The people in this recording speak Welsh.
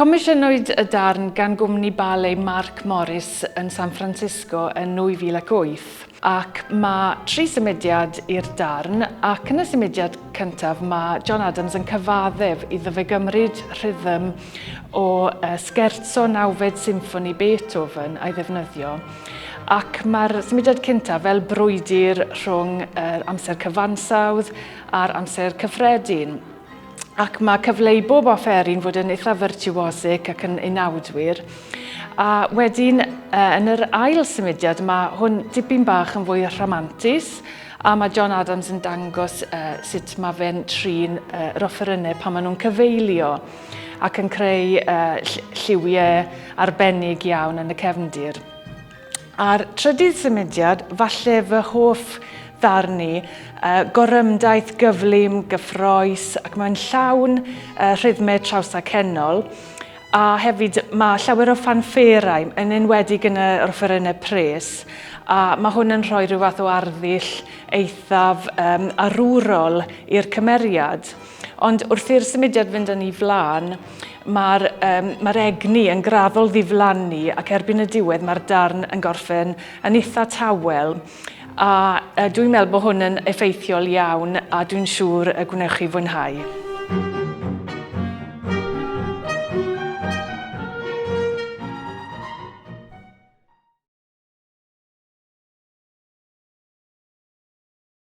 Comisiynwyd y darn gan gwmni ballet Mark Morris yn San Francisco yn 2008 ac mae 3 symudiad i'r darn ac yn y symudiad cyntaf mae John Adams yn cyfaddef iddo fe gymryd rhythm o sgerzo nawfed symffoni Beethoven a'i ddefnyddio. Ac mae'r symudiad cyntaf fel brwydyr rhwng amser cyfansawdd a'r amser cyffredin. Ac mae cyfle i bob offeryn fod yn eitha virtuosic ac yn unawdwyr. A wedyn, yn yr ail symudiad, mae hwn dipyn bach yn fwy rhamantus, a mae John Adams yn dangos sut mae fe'n trin yr offerynnau pan maen nhw'n cyfeilio ac yn creu lliwiau arbennig iawn yn y cefndir. A'r trydydd symudiad, falle fy hoff ddarni, gorymdaeth gyflym, gyffroes ac mae'n llawn rhythmau trawsacennol a hefyd mae llawer o ffanfferau yn enwedig yn yr offerynnau pres a mae hwn yn rhoi rhyw fath o arddull eithaf arwrol i'r cymeriad. Ond wrth i'r symudiad fynd yn ei flaen, mae'r egni yn graddol ddiflannu ac erbyn y diwedd mae'r darn yn gorffen yn eitha tawel. A dwi'n meddwl bod hwn yn effeithiol iawn a dwi'n siŵr y gwnewch chi fwynhau.